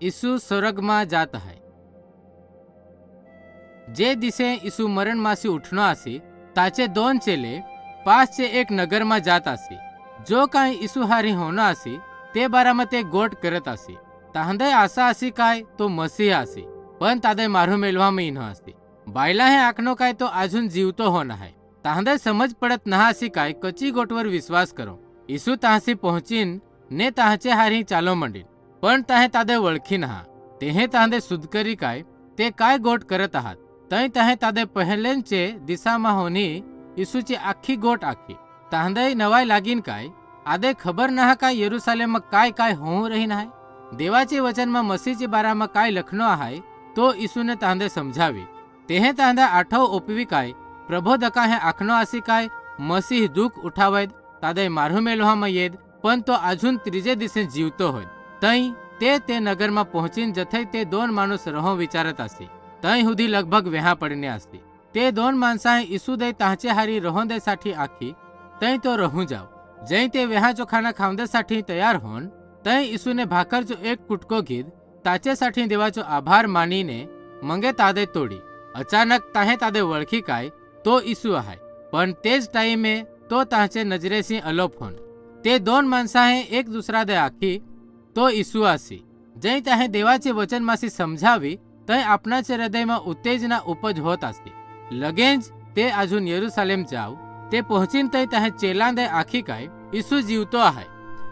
ઈસુ સ્વર્ગમાં જાત હૈ। जे दिसे यीशु मरण मासी उठनो आसी ताचे दोन चेले पासचे एक नगर मा जात आसी। जो काय यीशु हारी होनो आसी ते बारामा ते गोट करत आसी। ताहंदे आसा आसी काय तो मसीह आसी, पण तादे मारू मेलवा में इनो आसी। बायला हे आखनो काय तो अजून जीवतो होना है। ताहंदे समज पडत नहा आसी काय कची गोटवर विश्वास करो। यीशु ताहसी पहुंचीन ने ताहचे हारी चालो मंडीन, पण ताहे तादे वळखी नहा। तेहे ताहंदे सुध करी काय ते काय गोट करत आहात। तई तहे तादे पहलेंचे दिसामा होनी यीशुची आखी गोट आखी। ताहंदे नवाय लागीन काय आदे खबर नहा काय यरूशलेम काय काय होऊ रही है। देवाचे वचन में मसीहची बारामा काय लखनो आहे तो यीशुने ताहंदे समझावी। तेहे ताहंदे आठव ओपवी काय प्रबोधका हे आखनो आसी काय मसीह दुख उठावेद तादे मारू मेलवा येद, पण तो अजून त्रीजे दिसे जीवतो होय। तई ते नगर में पहुंचीन जथे ते दोन माणूस रहो विचारत आसी। तई हुदी लगभग वेहा पडणे असते। ते दोन माणसा यीशु दे ताहचे हारी रहोंदे साठी आखी तई तो रहू जाओ। जई ते वेहाचो खाना खावंदे साठी तयार होन तई यीशु ने भाकरचो एक कुटको घेद ताचे साठी देवाचो आभार मानीने मंगे तादे तोडी। अचानक ताहे तादे वळखी काय तो यीशु आहे, पण तेज टाइमे तो ताहचे नजरेसी अलोप होन। ते दोन माणसा एक दुसरा दे आखी तो यीशु आसी। जई ताहे देवाचे वचन मासी समझावी तय आपणाचे हृदय में उत्तेजना उपज होत असते। लगेच ते अजून यरूशलेम जाव। ते पहुंचीन तय ताहे चेलांदे आखी काय यीशु जीवतो आहे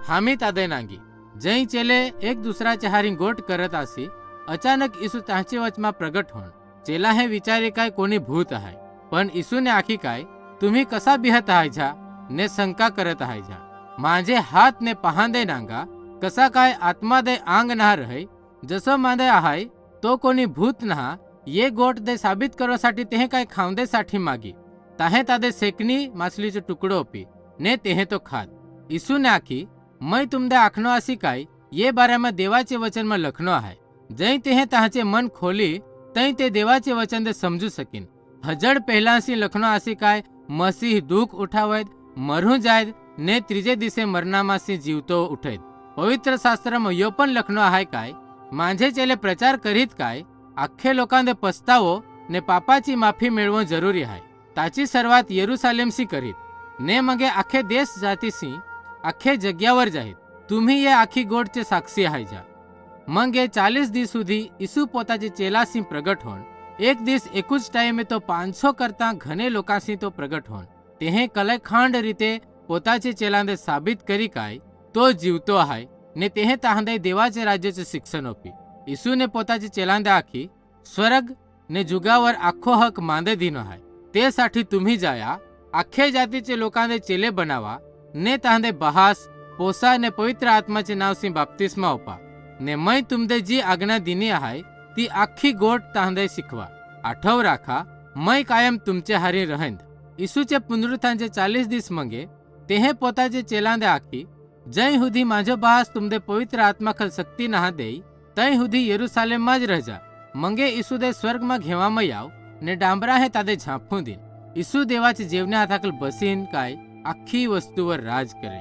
हामी तादे नांगी। जई चेले एक दुसराचे हारी गोट करत आसी अचानक यीशु ताहचे वचमा प्रगट होन। चेला हे विचारे काय कोणी भूत आहे, पण यीशु ने आखी काय तुम्ही कसा बिहत आहे जा ने शंका करत आहे जा। माझे हात ने पहांदे नांगा कसा काय आत्मा दे आंग ना रहे जसं मांदे आहे तो कोणी भूत नहा। ये गोट दे साबित करवासाठी तेहे काय खावंदे साठी मागी। ताहे तादे सेकनी माछलीचो टुकड़ो ओपी ने तेहे तो खाद। यीशु ने आखी मैं तुमदे आखनो आसी काय ये बारे में देवाचे वचन में लखनो है। जई तेहे ताहचे मन खोली तई ते देवाचे वचन दे समजू सकीन। हजड़ पहलासी लखनो आसी काय मसीह दुख उठावेद मरू जायद ने त्रीजे दिसे मरनामासी जीवतो उठेद। पवित्र शास्त्र में यो पण लखनो आहे काय माझे चेले प्रचार करीत काय अख्खे लोकांदे पस्तावो ने पापाची माफी मिळवणं जरुरी आहे। ताची सर्वात यरूशलेमसी करीत ने मगे अख्खे देश जातीसी अख्खे जग्यावर जाहीत। तुम्ही ये आखी गोडचे साक्षी आहे जा। मग ये 40 दिस सुधी यीशु पोताचे चेलासी प्रगट होन। एक दिस एकूच टाइमे तो 500 करता घणे लोकांसी तो प्रगट होन। तेहे कलेखांड रीते पोताचे चेलांदे साबित करी काय तो जीवतो आहे ने तेहे ताहंदे देवाचे राज्याचे शिक्षण ओपी। यीशु ने पोताचे चेलांदे आखी स्वर्ग ने जुगावर आखो हक मांदे दिनो आहे। ते साठी तुम्ही जाया अख्खे जातीचे लोकांदे चेले बनावा ने ताहंदे बहास पोसा ने पवित्र आत्माचे नाव सी बाप्तिस्मा ओपा ने मैं तुमदे जी आज्ञा दिनी आहे ती आखी गोट ताहंदे शिकवा। आठव राखा मैं कायम तुमचे हारी रहेंद। यीशुचे पुनरुत्थानचे 40 दिस मंगे तेहे पोताचे चेलांदे आखी जय हुदी माझो बहास तुमदे पवित्र आत्मा खल शक्ति नहा दे तय हुदी यरूशलेम में ज रह जा। मंगे यीशु दे स्वर्ग में घेवा में याव ने डांबरा हे तादे झांपू दिन। यीशु देवाचे जेवणे हाताकल बसीन काय आखी वस्तूवर राज करे।